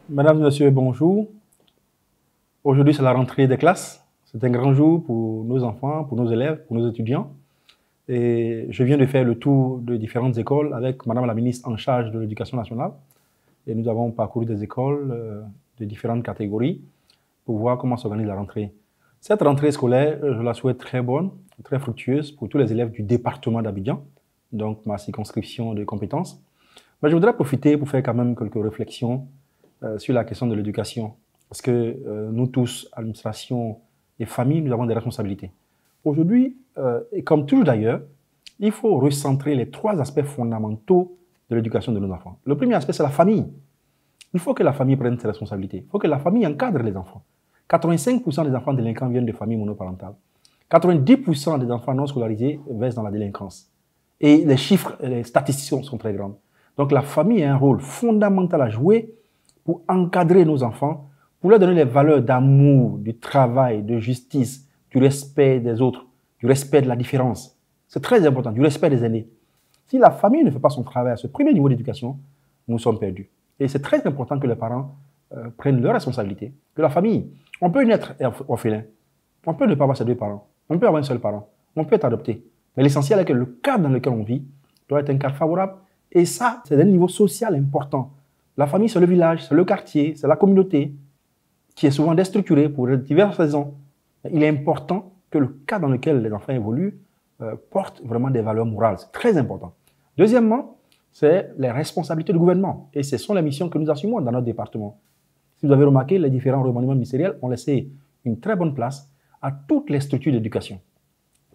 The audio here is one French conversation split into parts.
Mesdames et messieurs, bonjour. Aujourd'hui, c'est la rentrée des classes. C'est un grand jour pour nos enfants, pour nos élèves, pour nos étudiants. Et je viens de faire le tour de différentes écoles avec Madame la ministre en charge de l'Éducation nationale. Et nous avons parcouru des écoles de différentes catégories pour voir comment s'organise la rentrée. Cette rentrée scolaire, je la souhaite très bonne, très fructueuse pour tous les élèves du département d'Abidjan, donc ma circonscription de compétences. Mais je voudrais profiter pour faire quand même quelques réflexions sur la question de l'éducation. Parce que nous tous, administration et famille, nous avons des responsabilités. Aujourd'hui, et comme toujours d'ailleurs, il faut recentrer les trois aspects fondamentaux de l'éducation de nos enfants. Le premier aspect, c'est la famille. Il faut que la famille prenne ses responsabilités. Il faut que la famille encadre les enfants. 85% des enfants délinquants viennent de familles monoparentales. 90% des enfants non scolarisés versent dans la délinquance. Et les chiffres, les statistiques sont très grandes. Donc la famille a un rôle fondamental à jouer pour encadrer nos enfants, pour leur donner les valeurs d'amour, du travail, de justice, du respect des autres, du respect de la différence. C'est très important, du respect des aînés. Si la famille ne fait pas son travail à ce premier niveau d'éducation, nous sommes perdus. Et c'est très important que les parents prennent leurs responsabilités, que la famille, on peut naître orphelin, on peut ne pas avoir ses deux parents, on peut avoir un seul parent, on peut être adopté. Mais l'essentiel est que le cadre dans lequel on vit doit être un cadre favorable. Et ça, c'est un niveau social important. La famille, c'est le village, c'est le quartier, c'est la communauté qui est souvent déstructurée pour diverses raisons. Il est important que le cadre dans lequel les enfants évoluent porte vraiment des valeurs morales. C'est très important. Deuxièmement, c'est les responsabilités du gouvernement. Et ce sont les missions que nous assumons dans notre département. Si vous avez remarqué, les différents remaniements ministériels ont laissé une très bonne place à toutes les structures d'éducation.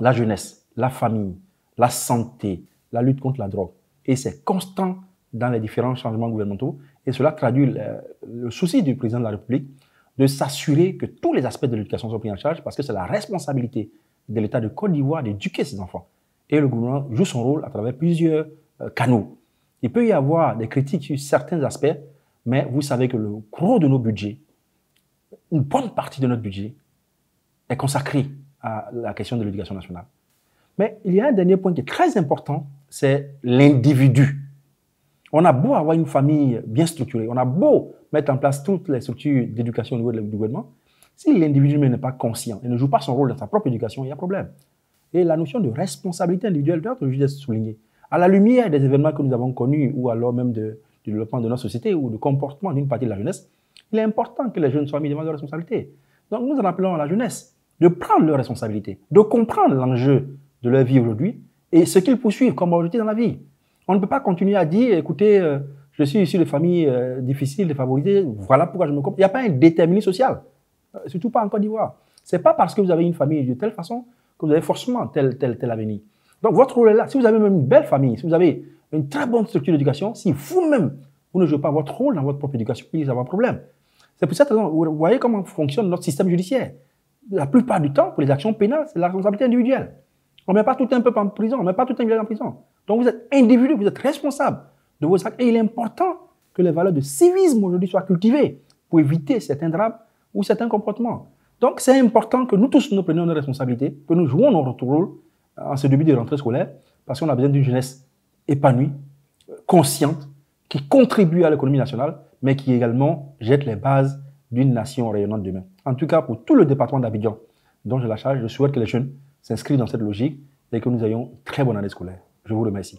La jeunesse, la famille, la santé, la lutte contre la drogue. Et c'est constant dans les différents changements gouvernementaux. Et cela traduit le souci du président de la République de s'assurer que tous les aspects de l'éducation sont pris en charge parce que c'est la responsabilité de l'État de Côte d'Ivoire d'éduquer ses enfants. Et le gouvernement joue son rôle à travers plusieurs canaux. Il peut y avoir des critiques sur certains aspects, mais vous savez que le gros de nos budgets, une bonne partie de notre budget, est consacré à la question de l'éducation nationale. Mais il y a un dernier point qui est très important, c'est l'individu. On a beau avoir une famille bien structurée, on a beau mettre en place toutes les structures d'éducation au niveau du gouvernement, si l'individu n'est pas conscient et ne joue pas son rôle dans sa propre éducation, il y a problème. Et la notion de responsabilité individuelle doit toujours être soulignée. À la lumière des événements que nous avons connus ou alors même du développement de notre société ou du comportement d'une partie de la jeunesse, il est important que les jeunes soient mis devant leurs responsabilités. Donc nous en appelons à la jeunesse de prendre leurs responsabilités, de comprendre l'enjeu de leur vie aujourd'hui et ce qu'ils poursuivent comme objectif dans la vie. On ne peut pas continuer à dire, écoutez, je suis issu de familles difficiles, défavorisées, voilà pourquoi je me comprends. Il n'y a pas un déterminisme social, surtout pas en Côte d'Ivoire. Ce n'est pas parce que vous avez une famille de telle façon que vous avez forcément tel avenir. Donc votre rôle est là. Si vous avez même une belle famille, si vous avez une très bonne structure d'éducation, si vous-même, vous ne jouez pas votre rôle dans votre propre éducation, il y a un problème. C'est pour cette raison, vous voyez comment fonctionne notre système judiciaire. La plupart du temps, pour les actions pénales, c'est la responsabilité individuelle. On ne met pas tout un peuple en prison, on ne met pas tout un village en prison. Donc vous êtes individu, vous êtes responsable de vos actes. Et il est important que les valeurs de civisme aujourd'hui soient cultivées pour éviter certains drames ou certains comportements. Donc c'est important que nous tous nous prenions nos responsabilités, que nous jouons notre rôle en ce début de rentrée scolaire, parce qu'on a besoin d'une jeunesse épanouie, consciente, qui contribue à l'économie nationale, mais qui également jette les bases d'une nation rayonnante demain. En tout cas, pour tout le département d'Abidjan, dont j'ai la charge, je souhaite que les jeunes s'inscrivent dans cette logique et que nous ayons une très bonne année scolaire. Je vous remercie.